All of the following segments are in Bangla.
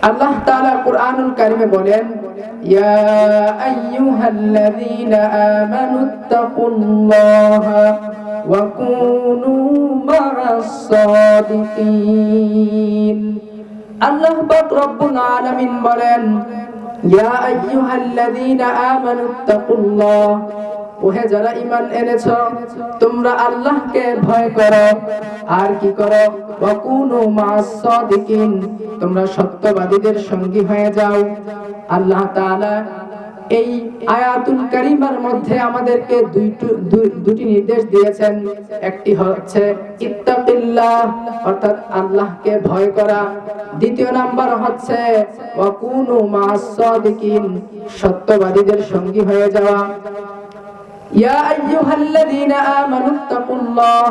আল্লাহ তাআলা কুরআনুল কারীমে বলেন, ইয়া আইয়ুহাল্লাযীনা আমানুত্তাকুল্লাহা ওয়া কুনু মা'আস সাদিকিন। আল্লাহ পাক রব্বুল আলামিন বলেন, ইয়া আইয়ুহাল্লাযীনা আমানুত্তাকুল্লাহ, ওহে যারা ঈমান এনেছো, তোমরা আল্লাহকে ভয় করো আর কি করো, ওয়া কুনু মা'আস সাদিকিন, তোমরা সত্যবাদীদের সঙ্গী হয়ে যাও। আল্লাহ তাআলা এই আয়াতুল কারীমার মধ্যে আমাদেরকে দুটি নির্দেশ দিয়েছেন। একটি হচ্ছে ইত্তাকিল্লাহ, অর্থাৎ আল্লাহকে ভয় করা। দ্বিতীয় নাম্বার হচ্ছে ওয়া কুনু মা'আস সাদিকিন, সত্যবাদীদের সঙ্গী হয়ে যাওয়া। ইয়া আইয়ুহাল্লাযীনা আমানুত্তাকুল্লাহ,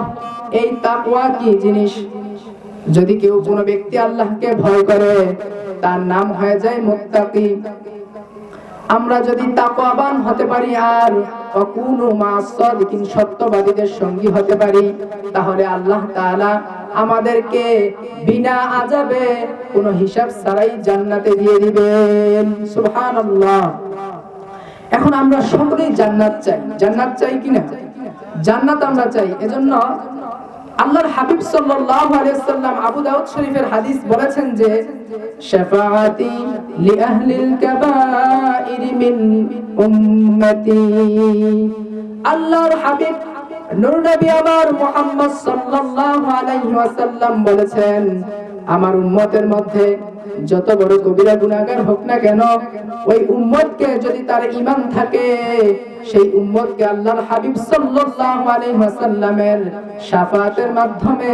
এই তাকওয়া কি জিনিস? যদি কেউ কোনো ব্যক্তি আল্লাহকে ভয় করে, তার নাম হয়ে যায় মুত্তাকি। আমরা যদি তাকওয়াবান হতে পারি আর ওয়া কুনু মা'আস সাদিকিন, সত্যবাদীদের সঙ্গী হতে পারি, তাহলে আল্লাহ তাআলা আমাদেরকে বিনা আযাবে কোনো হিসাব ছাড়াই জান্নাতে দিয়ে দিবেন। সুবহানাল্লাহ। এখন আমরা সকলেই জান্নাত চাই। জান্নাত চাই কিনা? জান্নাত আমরা চাই। এজন্য আল্লাহর হাবিব সাল্লাল্লাহু আলাইহি ওয়াসাল্লাম আবু দাউদ শরীফের হাদিস বলেছেন যে, শাফাআতি লি আহলিল কাবাইর মিন উম্মতি। আল্লাহর হাবিব নূর নবী আমার মুহাম্মদ সাল্লাল্লাহু আলাইহি ওয়াসাল্লাম বলেছেন, আমার উম্মতের মধ্যে যত বড় কবিরা গুনাহগার হোক না কেন, ওই উম্মতকে যদি তার ঈমান থাকে, সেই উম্মতকে আল্লাহর হাবিব সাল্লাল্লাহু আলাইহি ওয়াসাল্লামের শাফাআতের মাধ্যমে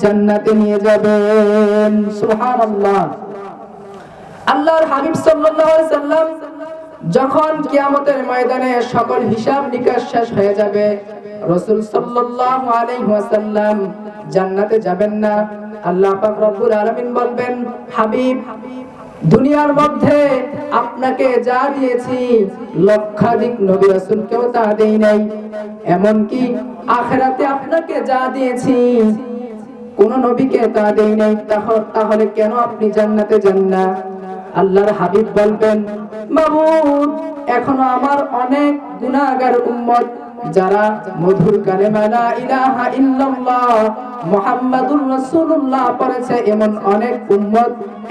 জান্নাতে নিয়ে যাবেন। সুবহানাল্লাহ। আল্লাহর হাবিব সাল্লাল্লাহু আলাইহি ওয়াসাল্লাম যখন কিয়ামতের ময়দানে সকল হিসাব নিকাশ শেষ হয়ে যাবে, রাসূল সাল্লাল্লাহু আলাইহি ওয়াসাল্লাম জান্নাতে যাবেন না। আল্লাহ পাক রব্বুল আলামিন বলবেন, হাবিব, দুনিয়ার মধ্যে আপনাকে যা দিয়েছি লক্ষাধিক নবী রাসূলকেও তা দেই নাই, এমনকি আখিরাতে আপনাকে যা দিয়েছি কোন নবীকে তা দেই নাই, তাহলে কেন আপনি জান্নাতে যান না? আল্লাহর হাবিব বলবেন, মাবুদ, এখনো আমার অনেক গুনাহগার উম্মত যারা মধুর কালেমা লা ইলাহা ইল্লাল্লাহ মুহাম্মাদুর রাসূলুল্লাহ পড়েছে, এমন অনেক উম্মত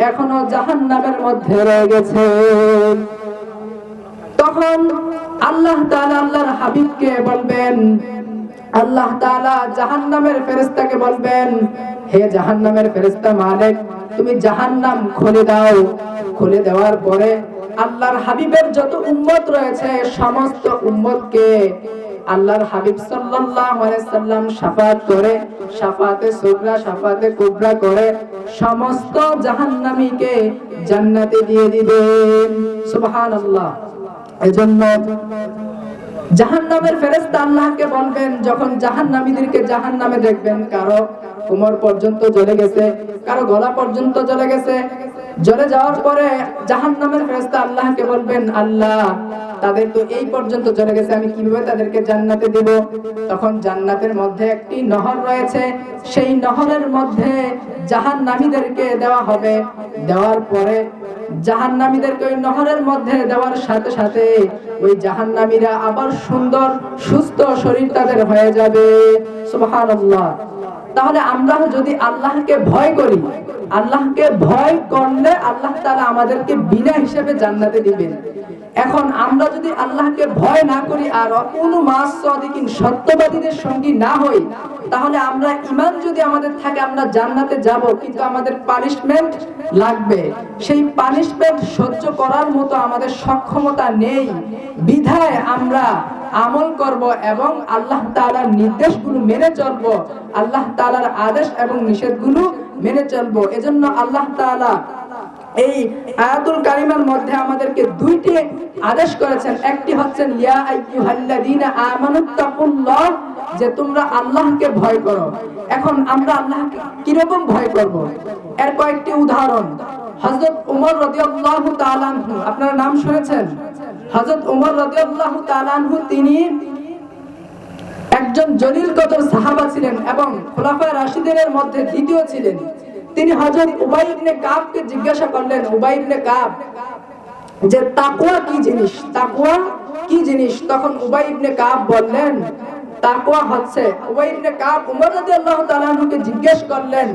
এখনো জাহান্নামের মধ্যে রয়ে গেছে। তখন আল্লাহ তাআলা আল্লাহর হাবিবকে বলবেন, আল্লাহ তাআলা জাহান্নামের ফেরেশতাকে বলবেন, হে জাহান্নামের ফেরেশতা মালিক, তুমি জাহান্নাম খুলে দাও। খুলে দেওয়ার পরে আল্লাহর হাবিবের যত উম্মত রয়েছে সমস্ত উম্মতকে আল্লাহর হাবিব সাল্লাল্লাহু আলাইহি সাল্লাম শাফাআত করে, শাফাআতে সুগরা, শাফাআতে কুবরা করে সমস্ত জাহান্নামীকে জান্নাতে দিয়ে দিবেন। সুবহানাল্লাহ। এজন্য জাহান্নামের ফেরেশতা আল্লাহকে বলবেন, যখন জাহান্নামীদেরকে জাহান্নামে দেখবেন, কারো কোমর পর্যন্ত জ্বলে গেছে, কারো গলা পর্যন্ত জ্বলে গেছে, জ্বলে যাওয়ার পরে জাহান্নামের ফেরেশতা আল্লাহকে বলবেন, আল্লাহ, তাদের তো এই পর্যন্ত জ্বলে গেছে, আমি কিভাবে তাদেরকে জান্নাতে দেব? তখন জান্নাতের মধ্যে একটি নহর রয়েছে, সেই নহরের মধ্যে জাহান্নামীদেরকে দেওয়া হবে। দেওয়ার পরে জাহান্নামীদেরকে ওই নহরের মধ্যে দেওয়ার সাথে সাথে ওই জাহান্নামীরা আবার সুন্দর সুস্থ শরীর তাদের হয়ে যাবে। সুবহানাল্লাহ। তাহলে আমরা যদি আল্লাহকে ভয় করি, আল্লাহকে ভয় করলে আল্লাহ তাআলা আমাদেরকে বিনা হিসাবে জান্নাতে দিবেন। এখন আমরা যদি আল্লাহকে ভয় না করি আর কোন মা'আস সাদিকিন, সত্যবাদীদের সঙ্গী না হই, তাহলে আমরা ঈমান যদি আমাদের থাকে আমরা জান্নাতে যাব, কিন্তু আমাদের পানিশমেন্ট লাগবে। সেই পানিশমেন্ট সহ্য করার মতো আমাদের সক্ষমতা নেই, বিধায় আমরা আমল করব এবং আল্লাহ তাআলার নির্দেশগুলো মেনে চলব, আল্লাহ তাআলার আদেশ এবং নিষেধগুলো মেনে চলব। এজন্য আল্লাহ তাআলা এই আয়াতুল কারিমার মধ্যে আমাদেরকে দুইটি আদেশ করেছেন। একটি হচ্ছে ইয়া আইয়ুহাল্লাযীনা আমানুত্তাকুল্লাহ, যে তোমরা আল্লাহকে ভয় করো। এখন আমরা আল্লাহকে কিরকম ভয় করব, এর কয়েকটি উদাহরণ। হযরত ওমর রাদিয়াল্লাহু তাআলা আনহু, আপনারা নাম শুনেছেন? হযরত ওমর রাদিয়াল্লাহু তাআলা আনহু তিনি একজন জলিল কদর সাহাবা ছিলেন এবং খোলাফায়ে রাশিদিনের মধ্যে দ্বিতীয় ছিলেন। তিনি হযরত উবাই ইবনে কাবকে জিজ্ঞাসা করলেন, উবাই ইবনে কাব, যে তাকওয়া কি জিনিস, তাকওয়া কি জিনিস? তখন উবাই ইবনে কাব বললেন, তাকওয়া হচ্ছে, উবাই ইবনে কাব উমর রাদিয়াল্লাহু তাআলা আনহুকে জিজ্ঞেস করলেন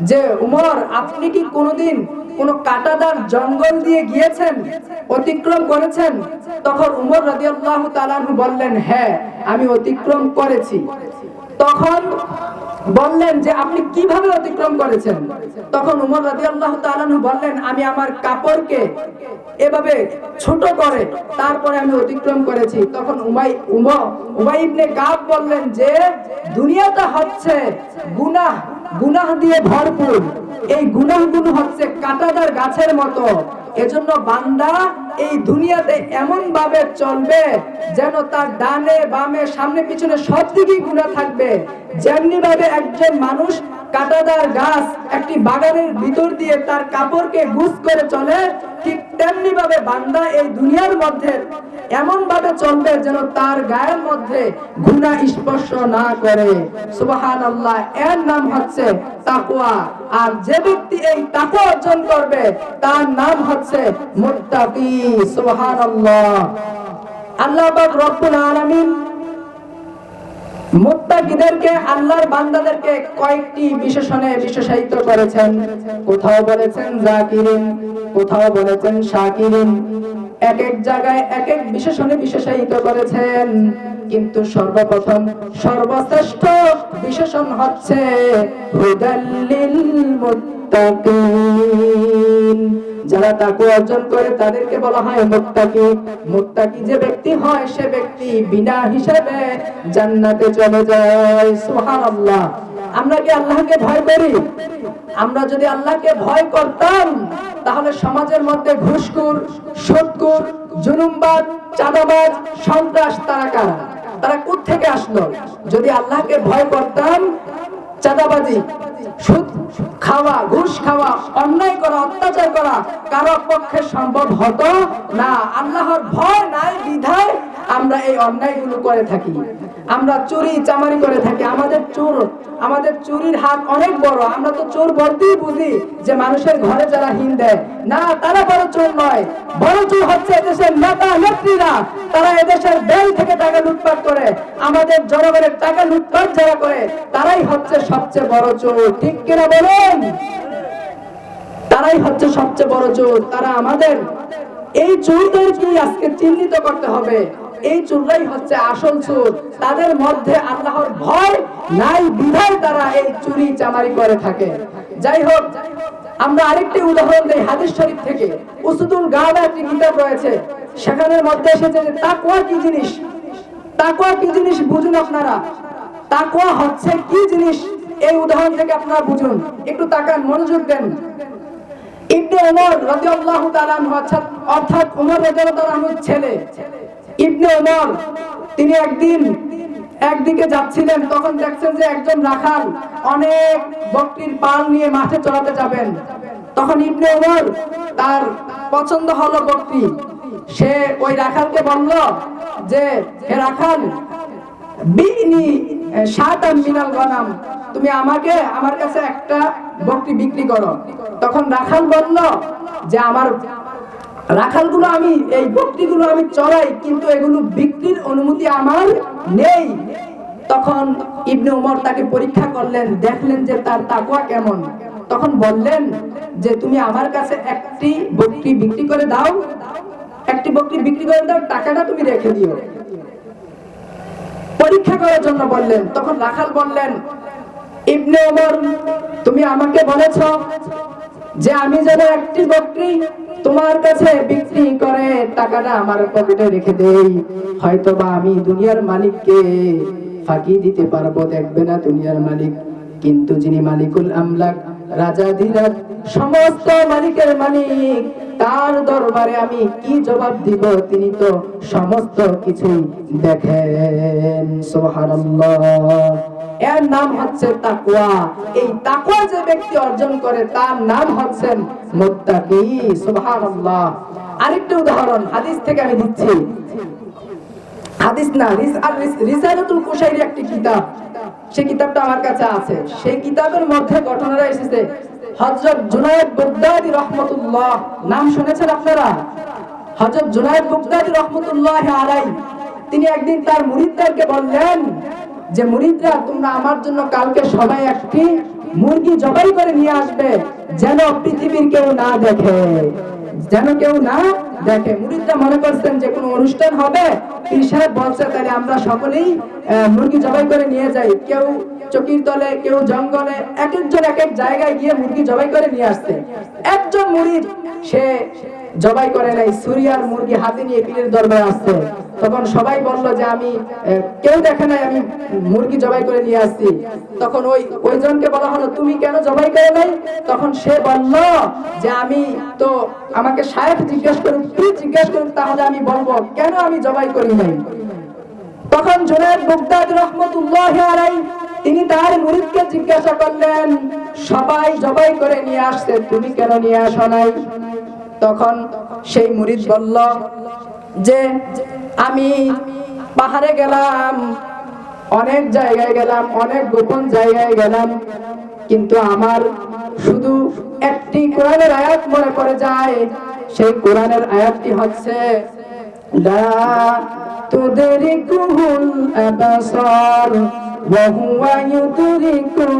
যে উমর, আপনি কি কোনোদিন কোন কাঁটাদার জঙ্গল দিয়ে গিয়েছেন, অতিক্রম করেছেন? তখন উমর রাদিয়াল্লাহু তাআলা আনহু বললেন, হ্যাঁ আমি অতিক্রম করেছি। তখন বললেন যে আপনি কিভাবে অতিক্রম করেছেন? তখন উমর রাদিয়াল্লাহু তাআলা আনহু বললেন, আমি আমার কাপড়কে এভাবে ছোট করে তারপরে আমি অতিক্রম করেছি। তখন উবাই ইবনে কাব বললেন যে দুনিয়াটা হচ্ছে গুনাহ দিয়ে ভরপুর, এই গুনাহগুলো হচ্ছে কাঁটাদার গাছের মতো। এজন্য বান্দা এই দুনিয়াতে এমন ভাবে চলবে যেন তার ডানে বামে সামনে পিছনে সব দিকেই গুনাহ থাকবে। যেমনি ভাবে একজন মানুষ কাঁটাদার গাছ একটি বাগানের ভিতর দিয়ে তার কাপড়কে গুছ করে চলে, ঠিক তেমনি ভাবে বান্দা এই দুনিয়ার মধ্যে এমন ভাবে চলবে যেন তার গায়ের মধ্যে গুনাহ স্পর্শ না করে। সুবহানাল্লাহ, এর নাম হচ্ছে তাকওয়া। আর যে ব্যক্তি এই তাকওয়া অর্জন করবে তার নাম হচ্ছে মুত্তাকি। সুবহানাল্লাহ। আল্লাহ পাক রব্বুল আলামিন মুত্তাকিদেরকে, আল্লাহর বান্দাদেরকে কয়েকটি বিশেষণে বিশেষায়িত করেছেন। কোথাও বলেছেন যাকিরিন, কোথাও বলেছেন শাকিরিন, এক এক জায়গায় এক এক বিশেষণে বিশেষায়িত করেছেন। কিন্তু সর্বপ্রথম সর্বশ্রেষ্ঠ বিশেষণ হচ্ছে হুদাল্লিল মুত্তাকিন। যারা তাকওয়া অর্জন করে তাদেরকে বলা হয় মুত্তাকি। মুত্তাকি যে ব্যক্তি হয় সে ব্যক্তি বিনা হিসাবে জান্নাতে চলে যায়। সুবহানাল্লাহ। আমরা কি আল্লাহকে ভয় করি? আমরা যদি আল্লাহকে ভয় করতাম তাহলে সমাজের মধ্যে ঘুষখোর, সুদখোর, জুলুমবাজ, চাঁদাবাজ, সন্ত্রাস তারা কারা? তারা কোথা থেকে আসলো? যদি আল্লাহকে ভয় করতাম, চাঁদাবাজি, সুদ খাওয়া, ঘুষ খাওয়া, অন্যায় করা, অত্যাচার করা কারো পক্ষে সম্ভব হতো না। আল্লাহর ভয় নাই বিধায় আমরা এই অন্যায়গুলো করে থাকি। আমরা চুরি চামারি করে থাকি। আমাদের চুরির হাত অনেক বড়। আমরা তো চোর বলতেই বুঝি যে মানুষের ঘরে যারা হিন দেয়, না তারা বড় চোর নয়। বড় চোর হচ্ছে এদেশের নেতা নেত্রীরা। তারা এদেশের ব্যাংক থেকে টাকা লুটপাট করে, আমাদের জনগণের টাকা লুটপাট যারা করে তারাই হচ্ছে সবচেয়ে বড় চোর। ঠিক কিনা বলেন? তারাই হচ্ছে সবচেয়ে বড় চোর। তারা আমাদের এই চোরদেরকে আজকে চিহ্নিত করতে হবে। এই চোররাই হচ্ছে আসল চোর। তাদের মধ্যে আল্লাহর ভয় নাই বিধায় তারা এই চুরি চামারি করে থাকে। যাই হোক, আমরা আরেকটি উদাহরণ দেই হাদিস শরীফ থেকে। উসুদুল গাবা একটি কিতাব রয়েছে, সেখানের মধ্যে এসেছে যে তাকওয়া কি জিনিস। তাকওয়া কি জিনিস বুঝুন আপনারা। তাকওয়া হচ্ছে কি জিনিস এই উদাহরণ থেকে আপনারা বুঝুন। একটু তাকান, মনোযোগ দেন। ইবনে ওমর রাদিয়াল্লাহু তাআলা আনহু, অর্থাৎ ওমর রাদিয়াল্লাহু তাআলা আনহুর ছেলে ইবনে ওমর, তিনি একদিকে যাচ্ছিলেন, তখন দেখছেন যে একজন রাখাল অনেক বকরির পাল নিয়ে মাঠে চড়াতে যাবেন। তখন ইবনে ওমর, তার পছন্দ হলো বকরি। সে ওই রাখালকে বলল যে, হে রাখাল, বিনি শাতাম মিনাল গনাম, তুমি আমার কাছে একটা বকরি বিক্রি করো। তখন রাখাল বলল যে আমার রাখালগুলো এই বকরিগুলো আমি চড়াই, কিন্তু এগুলো বিক্রির অনুমতি আমার নেই। তখন ইবনে ওমর তাকে পরীক্ষা করলেন, দেখলেন যে তার তাকওয়া কেমন। তখন বললেন যে তুমি আমার কাছে একটি বকরি বিক্রি করে দাও, টাকাটা তুমি রেখে দিও। পরীক্ষা করার জন্য বললেন। তখন রাখাল বললেন, ইবনে ওমর, তুমি আমাকে বলেছো যে আমি যেন একটি বকরি তোমার কাছে বিক্রি করে টাকাটা আমার পকেটে রেখে দেই। হয়তোবা আমি দুনিয়ার মালিককে ফাঁকি দিতে পারবো, দেখবে না দুনিয়ার মালিক। কিন্তু যিনি মালিকুল আমলাক, রাজাধীরাজ, সমস্ত মালিকের মালিক, তার দরবারে আমি কি জবাব দিব? তিনি তো সমস্ত কিছু দেখেন। সুবহানাল্লাহ। এর নাম হচ্ছে তাকওয়া। এই তাকওয়া যে ব্যক্তি অর্জন করে তার নাম হচ্ছেন মুত্তাকি। সুবহানাল্লাহ। আরেকটা উদাহরণ হাদিস থেকে আমি দিচ্ছি। হাদিস না, রিসালাতুল কুশাইরি একটি কিতাব, সেই কিতাবটা আমার কাছে আছে। সেই কিতাবের মধ্যে ঘটনাটা এসেছে হযরত জুনায়েদ বাগদাদী রাহমাতুল্লাহ, নাম শুনেছেন আপনারা? হযরত জুনায়েদ বাগদাদী রাহমাতুল্লাহ আলাইহি তিনি একদিন তার মুরিদদেরকে বললেন যে মুরিদরা, তোমরা আমার জন্য কালকে সবাই একটি মুরগি জবাই করে নিয়ে আসবে, যেন পৃথিবীর কেউ না দেখে, যেন কেউ না দেখে। মুরিদরা মনে করছেন যে কোনো অনুষ্ঠান হবে, পীর সাহেব বলছে তাহলে আমরা সকলেই মুরগি জবাই করে নিয়ে যাই। কেউ চকির তলে, কেউ জঙ্গলে, এক একজন এক এক জায়গায় গিয়ে মুরগি জবাই করে নিয়ে আসছে। একজন মুরিদ সে জবাই করে নাই, সুরিয়ার মুরগি হাতে নিয়ে পীরের দরবারে আসছে। তখন সবাই বলল যে আমি কেউ দেখে নাই, আমি মুরগি জবাই করে নিয়ে আসছি। তখন ওইজনকে বলা হলো, তুমি কেন জবাই করে নাই? তখন সে বলল যে আমি তো, আমাকে শায়েখ জিজ্ঞেস করুন, পীর জিজ্ঞেস করুন, তাহলে আমি বলবো কেন আমি জবাই করি নাই। তখন জুনায়েদ বাগদাদী রাহমাতুল্লাহ আলাইহি তিনি তার মুরিদকে জিজ্ঞাসা করলেন, সবাই জবাই করে নিয়ে আসছে, তুমি কেন নিয়ে আসো নাই? তখন সেই মুরিদ বলল যে আমি পাহাড়ে গেলাম, অনেক জায়গায় গেলাম, অনেক গোপন জায়গায় গেলাম, কিন্তু আমার শুধু একটি কোরআনের আয়াত মনে পড়ে যায়। সেই কোরআনের আয়াতটি হচ্ছে লা তুদরিকুহুল আবসার ওয়া হুয়া ইউদরিকুল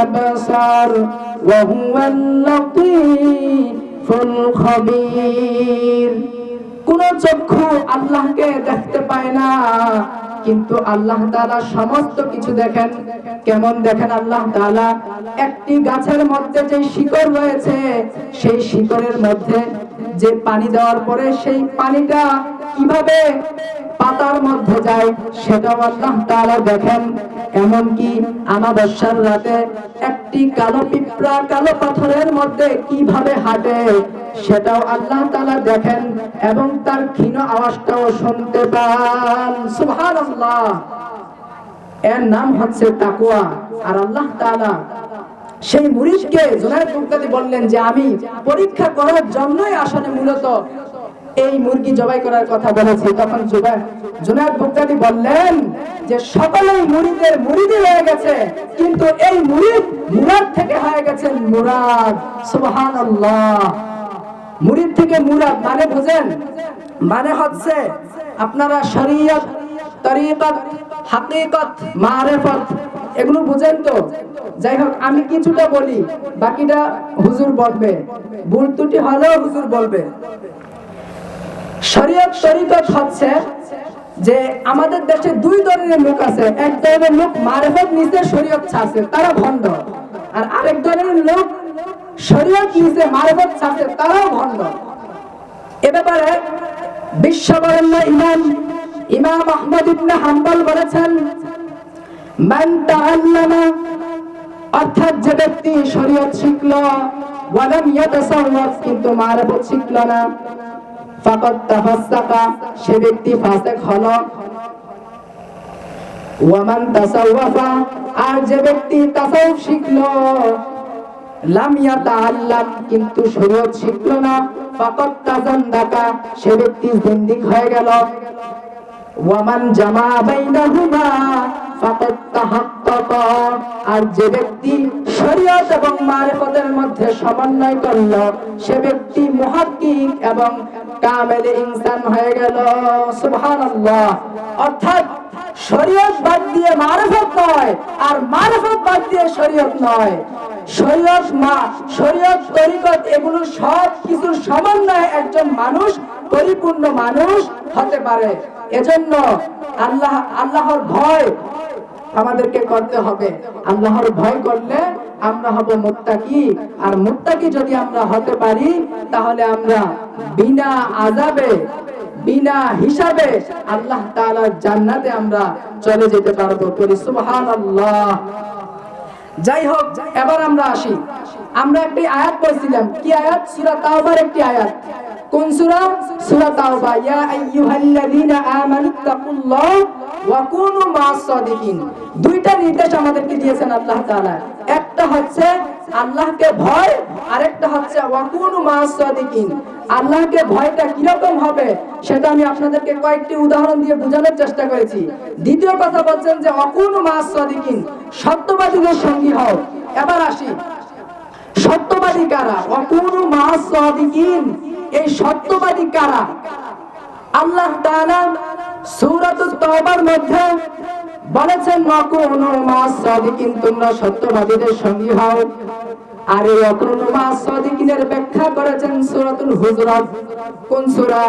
আবসার ওয়া হুয়াল লাতীফুল খবীর। কোন চক্ষু আল্লাহকে দেখতে পায় না, কিন্তু আল্লাহ তাআলা সমস্ত কিছু দেখেন। কেমন দেখেন আল্লাহ তাআলা? একটি গাছের মধ্যে যে শিকড় রয়েছে, সেই শিকড়ের মধ্যে যে পানি দেওয়ার পরে সেই পানিটা কিভাবে পাতার মধ্যে যায়, সেটাও আল্লাহ তাআলা দেখেন। এমনকি আমাবস্যার রাতে একটি কালো পিঁপড়া কালো পাথরের মধ্যে কিভাবে হাঁটে, সেটাও আল্লাহ তাআলা দেখেন এবং তার ক্ষীণ আওয়াজটাও শুনতে পান। সুবহানাল্লাহ। এর নাম হচ্ছে তাকওয়া। আর আল্লাহ তাআলা সেই মুরিদকে জুনায়েদ বাগদাদী বললেন যে আমি পরীক্ষা করার জন্যই আসলে মূলত এই মুরগি জবাই করার কথা বলেছি। তখন জুনায়েদ বাগদাদী বললেন যে সকলেই মুরিদের মুরিদি হয়ে গেছে, কিন্তু এই মুরিদ মুরাদ থেকে হয়ে গেছেন মুরাদ। সুবহানাল্লাহ। মুরিদ থেকে মুরাদ মানে বুঝেন? মানে হচ্ছে আপনারা শরীয়ত, তরিকত, হাকিকত, মারিফত এগুলো বুঝেন তো? যাই হোক, আমি কিছুটা বলি, বাকিটা হুজুর বলবে, ভুল ত্রুটি হলেও হুজুর বলবে। শরীয়ত তরিকত হচ্ছে যে আমাদের দেশে দুই ধরনের লোক আছে। এক ধরনের লোক মারিফত নিচে শরীয়ত ছাড়ছে, তারা ভণ্ড। আর আরেক ধরনের লোক শরীয়ত নিচে মারিফত ছাড়ছে, তারাও ভণ্ড। এ ব্যাপারে বিশ্ববরেণ্য ইমাম আহমদ ইবনে হাম্বল বলেছেন, মান তাআল্লামা, অর্থাৎ যে ব্যক্তি শরীয়ত শিখলো, ওয়ালাম ইয়াতাসাওয়াফ, কিন্তু মারিফত শিখলো না, ফাকাদ তাফাসসাকা, সে ব্যক্তি ফাসিক হলো। ওয়া মান তাসাওয়াফা, আর যে ব্যক্তি তাসাউফ শিখলো, লাম ইয়াতাআল্লাম, কিন্তু শরীয়ত শিখলো না, ফাকাদ তাজান্দাকা, সে ব্যক্তি জিন্দিক হয়ে গেল। ওয়া মান জামা বাইনাহুমা ফাকাদ তাহাক্কাকা, আর যে ব্যক্তি শরীয়ত এবং মারিফতের মধ্যে সমন্বয় করল, সে ব্যক্তি মুহাক্কিক এবং কামেল ইনসান হয়ে গেল। সুবহানাল্লাহ। অর্থাৎ শরীয়ত বাদ দিয়ে মারিফত নয়, আর মারিফত বাদ দিয়ে শরীয়ত নয়। শরীয়ত তরিকত এগুলো সব কিছুর সমন্বয়ে একজন মানুষ পরিপূর্ণ মানুষ হতে পারে। এজন্য আল্লাহর ভয় আমাদেরকে করতে হবে। আল্লাহর ভয় করলে আমরা হব মুত্তাকি। আর মুত্তাকি যদি আমরা হতে পারি, তাহলে আমরা বিনা আযাবে, বিনা হিসাবে আল্লাহ তাআলার জান্নাতে আমরা চলে যেতে পারবো। বলি সুবহানাল্লাহ। যাই হোক, এবার আমরা আসি। আমরা একটি আয়াত পড়ছিলাম। কি আয়াত? সূরা তাওবার একটি আয়াত। কোন সূরা? সূরা তাওবা। ইয়া আইয়ুহাল্লাযীনা আমানুত্তাকুল্লাহ ওয়া কুনু মা'আস সাদিকিন। দুইটা নির্দেশ আমাদেরকে দিয়েছেন আল্লাহ তাআলা। একটা হচ্ছে আল্লাহকে ভয়, আরেকটা হচ্ছে ওয়া কুনু মা'আস সাদিকিন। আল্লাহকে ভয়টা কি রকম হবে সেটা আমি আপনাদেরকে কয়েকটি উদাহরণ দিয়ে বোঝানোর চেষ্টা করেছি। দ্বিতীয় কথা বলছেন যে ওয়া কুনু মা'আস সাদিকিন, সত্যবাদীদের সঙ্গী হও। এবার আসি, সত্যবাদী কারা? ওয়াকুনু মা'আস সাদিকিন। এই সত্যবাদী কারা? আল্লাহ তাআলা সূরাতুত তাওবার মধ্যে বলেছেন ওয়াকুনু মা'আস সাদিকিন, তোমরা সত্যবাদীদের সঙ্গী হও। আর এই ওয়াকুনু মা'আস সাদিকিনের ব্যাখ্যা করেছেন সূরাতুল হুজুরাত। কোন সূরা?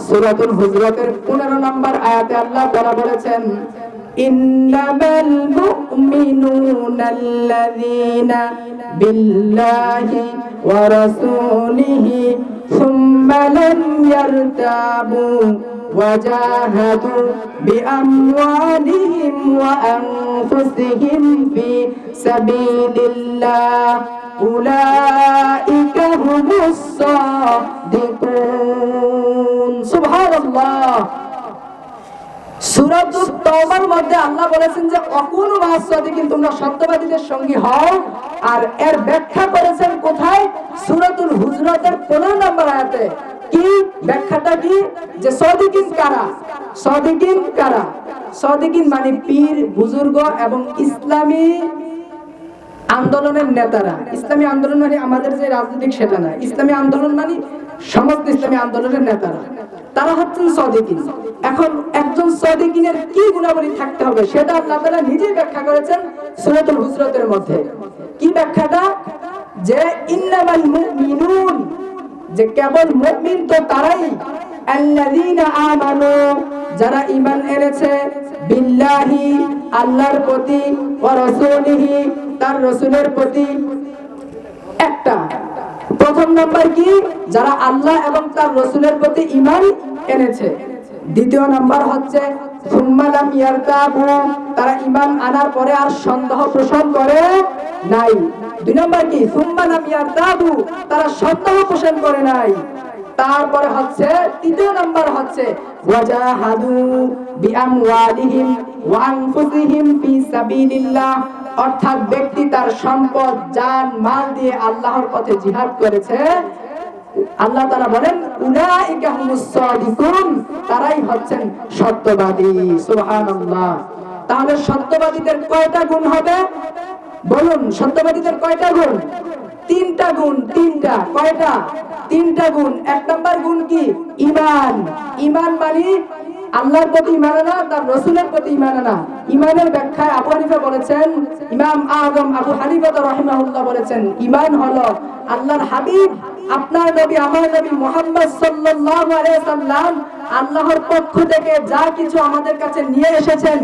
সূরাতুল হুজুরাতের 15 নম্বর আয়াতে আল্লাহ তাআলা বলেছেন ইন্নামাল মুমিনুনাল্লাযীনা বিল্লাহি ওয়া রাসূলিহি সুম্মা লাম ইয়ারতাবু ওয়া জাহাদু বিআমওয়ালিহিম ওয়া আনফুসিহিম ফি সাবিলিল্লাহ উলাইকা হুমুস সাদিকুন। সুবহানাল্লাহ। সূরাতুত তাওবার মধ্যে আল্লাহ বলেছেন যে ওয়াকুনু মা'আস সাদিকিন, তোমরা সত্যবাদীদের সঙ্গী হও। আর এর ব্যাখ্যা করেছেন কোথায়? সূরাতুল হুজুরাতের 15 নম্বর আয়াতে। কি ব্যাখ্যাটা কি? যে সাদিকিন কারা? সাদিকিন কারা? সাদিকিন মানে পীর, বুজুর্গ এবং ইসলামী আন্দোলনের নেতারা। ইসলামী আন্দোলন মানে আমাদের যে রাজনৈতিক সেটা না, ইসলামী আন্দোলন মানে সমস্ত ইসলামী আন্দোলনের নেতারা, তারা হচ্ছেন সাদিকিন। এখন একজন সাদিকিনের কি গুণাবলী থাকতে হবে সেটা আল্লাহ তাআলা নিজেই ব্যাখ্যা করেছেন সূরাতুল হুজুরাতের মধ্যে। কি ব্যাখ্যাটা? যে ইন্নামাল মুমিনুন, যে কেবল মুমিন তো তারাই, আল্লাযীনা আমানু, যারা ঈমান এনেছে, বিল্লাহি, আল্লাহর প্রতি, ওয়া রাসূলিহি, তার রাসূলের প্রতি। একটা প্রথম নাম্বার কি? যারা আল্লাহ এবং তার রাসূলের প্রতি ঈমান এনেছে। দ্বিতীয় নাম্বার হচ্ছে সুম্মা লাম ইয়ারতাবু, তারা ঈমান আনার পরে আর সন্দেহ পোষণ করে নাই। দুই নাম্বার কি? সুম্মা লাম ইয়ারতাবু, তারা সন্দেহ পোষণ করে নাই। তারপরে হচ্ছে তৃতীয় নাম্বার হচ্ছে ওয়াজাহাদু বিআমওয়ালিহিম ওয়া আনফুসিহিম ফি সাবিলিল্লাহ, অর্থাৎ ব্যক্তি তার সম্পদ, জান, মাল দিয়ে আল্লাহর পথে জিহাদ করেছে। আল্লাহ তাআলা বলেন উলাইকা হুমুস সাদিকুন, তারাই হচ্ছেন সত্যবাদী। সুবহানাল্লাহ। তাহলে সত্যবাদীদের কয়টা গুণ হবে? বলুন, সত্যবাদীদের কয়টা গুণ? তিনটা গুণ। তিনটা। কয়টা? তিনটা গুণ। এক নাম্বার গুণ কি? ঈমান। ঈমান মানে আল্লাহর প্রতি ঈমান আনা, তার রাসূলের প্রতি ঈমান আনা। ঈমানের ব্যাখ্যায় আবু হানিফা বলেছেন, ইমাম আযম আবু হানিফা রাহিমাহুল্লাহ বলেছেন, ঈমান হলো আল্লাহর হাবিব, আপনার নবী, আমার নবী মুহাম্মদ সাল্লাল্লাহু আলাইহি সাল্লাম আল্লাহর পক্ষ থেকে যা কিছু আমাদের কাছে নিয়ে এসেছেন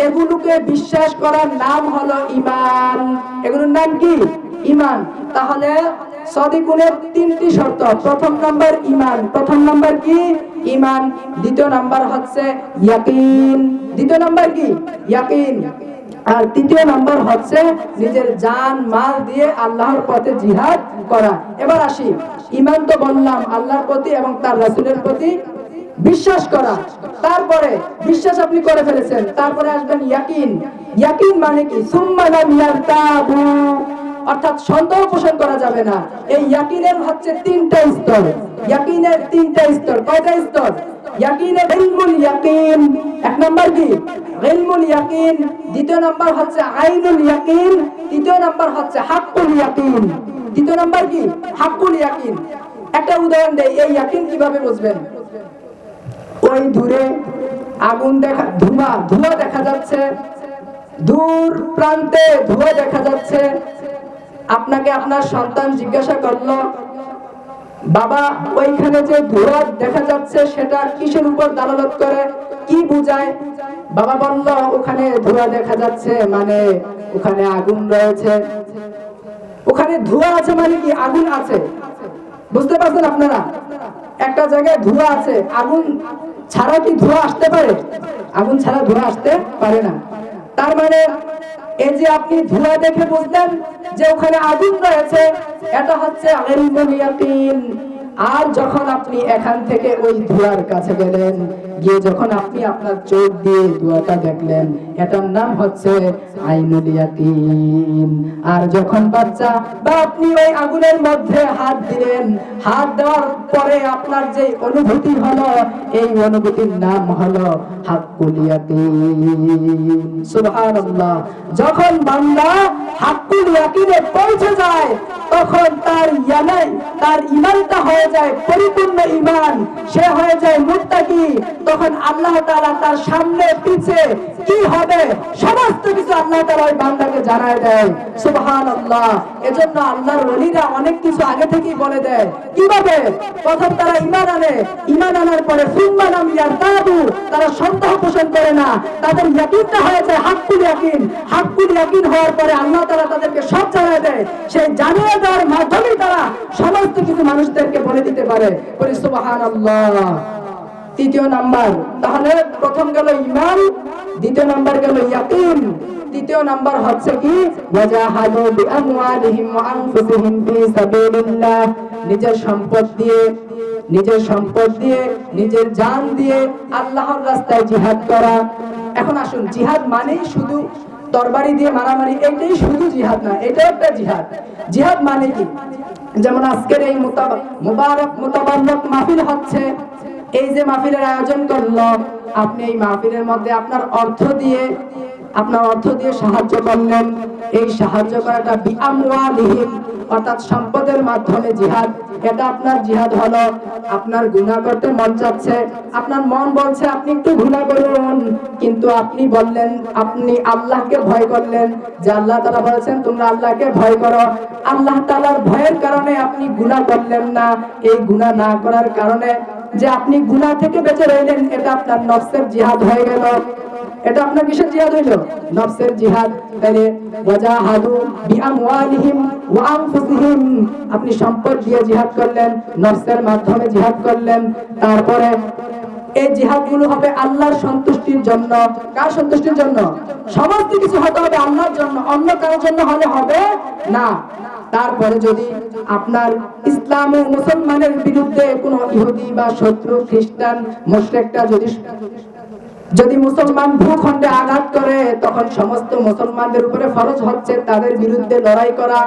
এগুলোকে বিশ্বাস করার নাম হলো ঈমান। এগুলোর নাম কি? ঈমান। তাহলে সাদিকুনের তিনটি শর্ত। প্রথম নাম্বার ঈমান। প্রথম নাম্বার কি? ঈমান। দ্বিতীয় নাম্বার হচ্ছে ইয়াকিন। দ্বিতীয় নাম্বার কি? ইয়াকিন। আর তৃতীয় নাম্বার হচ্ছে নিজের জান মাল দিয়ে আল্লাহর পথে জিহাদ করা। এবার আসি, ঈমান তো বললাম আল্লাহর প্রতি এবং তার রাসূলের প্রতি বিশ্বাস করা। তারপরে বিশ্বাস আপনি করে ফেলেছেন, তারপরে আসবেন ইয়াকিন। ইয়াকিন মানে কি? সুম্মা লাম ইয়ারতাবু, অর্থাৎ সন্দেহ পোষণ করা যাবে না। এই ইয়াকিনের হচ্ছে তিনটা স্তর। ইয়াকিনের তিনটা স্তর। কয়টা স্তর? ইয়াকিনের ইলমুল ইয়াকিন, এক নাম্বার কি? ইলমুল ইয়াকিন। দ্বিতীয় নাম্বার হচ্ছে আইনুল ইয়াকিন। তৃতীয় নাম্বার হচ্ছে হাক্কুল ইয়াকিন। তৃতীয় নাম্বার কি? হাক্কুল ইয়াকিন। একটা উদাহরণ দেই, এই ইয়াকিন কিভাবে বুঝবেন? ওই দূরে আগুন দেখা, ধোঁয়া দেখা যাচ্ছে, দূর প্রান্তে ধোঁয়া দেখা যাচ্ছে। আপনাকে আপনার সন্তান জিজ্ঞাসা করলো, বাবা ওইখানে যে ধোঁয়া দেখা যাচ্ছে সেটা কিসের উপর দালালত করে, কি বোঝায়? বাবা বলল ওখানে ধোঁয়া দেখা যাচ্ছে মানে ওখানে আগুন রয়েছে। ওখানে ধোঁয়া আছে মানে কি? আগুন আছে। বুঝতে পারছেন আপনারা? একটা জায়গায় ধোঁয়া আছে, আগুন ছাড়া কি ধোঁয়া আসতে পারে? আগুন ছাড়া ধোঁয়া আসতে পারে না। তার মানে এই যে আপনি ধোঁয়া দেখে বুঝলেন যে ওখানে আগুন রয়েছে, এটা হচ্ছে ইলমুল ইয়াকিন। আর যখন আপনি এখান থেকে ওই ধোঁয়ার কাছে গেলেন, গিয়ে যখন আপনি আপনার চোখ দিয়ে ধোঁয়াটা দেখলেন, এটার নাম হচ্ছে আইনুল ইয়াকিন। আর যখন বাচ্চা বা আপনি ওই আগুনের মধ্যে হাত দিলেন, হাত দেওয়ার পরে আপনার যে অনুভূতি হলো, এই অনুভূতির নাম হলো হাক্কুল ইয়াকিন। সুবহানাল্লাহ। যখন বান্দা হাক্কুল ইয়াকিনে পৌঁছে যায়, তখন তার ঈমানটা হয়ে যায় পরিপূর্ণ ঈমান, সে হয়ে যায় মুত্তাকি। তখন আল্লাহ তাআলা তার সামনে পিছে কি হবে সমস্ত কিছু আল্লাহ তাআলা ওই বান্দাকে জানায় দেয়। সুবহানাল্লাহ। এজন্য আল্লাহর ওলিরা অনেক কিছু আগে থেকেই বলে দেয়। কিভাবে? প্রথম তারা ঈমান আনে, ঈমান আনার পরে সুম্মা লাম ইয়ারতাবু, তারা সন্দেহ পোষণ করে না, তাদের ইয়াকিনটা হয়ে যায় হাক্কুল ইয়াকিন। হাক্কুল ইয়াকিন হওয়ার পরে আল্লাহ তাআলা তাদেরকে সব জানায় দেয়। সেই জানিয়ে দেওয়ার মাধ্যমে তারা সমস্ত কিছু মানুষদেরকে বলে দিতে পারে। বলি সুবহানাল্লাহ। তৃতীয় নাম্বার, তাহলে প্রথম গেল ঈমান, দ্বিতীয় নাম্বার গেল ইয়াকিন, তৃতীয় নাম্বার হচ্ছে কি ওয়াজাহাদু বিআমওয়ালিহিম ওয়া আনফুসিহিম ফি সাবিলিল্লাহ। নিজের সম্পদ দিয়ে, নিজের জান দিয়ে আল্লাহর রাস্তায় জিহাদ করা। এখন আসুন, জিহাদ মানেই শুধু তরবারি দিয়ে মারামারি, এটাই শুধু জিহাদ না, এটাও একটা জিহাদ। জিহাদ মানে কি? যেমন আজকের এই মুবারক মুতাবাররক মাহফিল হচ্ছে, এই যে মাহফিলের আয়োজন করলো, আপনি এই মাহফিলের মধ্যে আপনার অর্থ দিয়ে সাহায্য করলেন। এই সাহায্য করাটা বিআমওয়ালিহিম, অর্থাৎ সম্পদের মাধ্যমে জিহাদ। এটা আপনার জিহাদ হলো। আপনার গুনাহ করতে মন চাচ্ছে, আপনার মন বলছে আপনি একটু গুনাহ করুন, কিন্তু আপনি বললেন, আপনি আল্লাহকে ভয় করলেন, যে আল্লাহ তাআলা বলেছেন তোমরা আল্লাহকে ভয় করো। আল্লাহ তাআলার ভয়ের কারণে আপনি গুনাহ করলেন না। এই গুনাহ না করার কারণে যে আপনি গুনাহ থেকে বেঁচে রইলেন, এটা আপনার নফসের জিহাদ হয়ে গেল। এটা আপনার কিসের জিহাদ হইল? নফসের জিহাদ। তাহলে ওয়াজাহাদু বিআমওয়ালিহিম ওয়া আনফুসিহিম, আপনি সম্পদ দিয়ে জিহাদ করলেন, নফসের মাধ্যমে জিহাদ করলেন। তারপরে এই জিহাদগুলো হবে আল্লাহর সন্তুষ্টির জন্য। কার সন্তুষ্টির জন্য? সমস্ত কিছু হতে হবে আল্লাহর জন্য, অন্য কারোর জন্য হলে হবে না। তারপরে যদি আপনার ইসলাম ও মুসলমানের বিরুদ্ধে কোনো ইহুদি বা শত্রু খ্রিস্টান মুশরিকটা যদি মুসলমান ভূখণ্ডে আঘাত করে, তখন সমস্ত মুসলমানদের উপরে ফরজ হচ্ছে তাদের বিরুদ্ধে লড়াই করা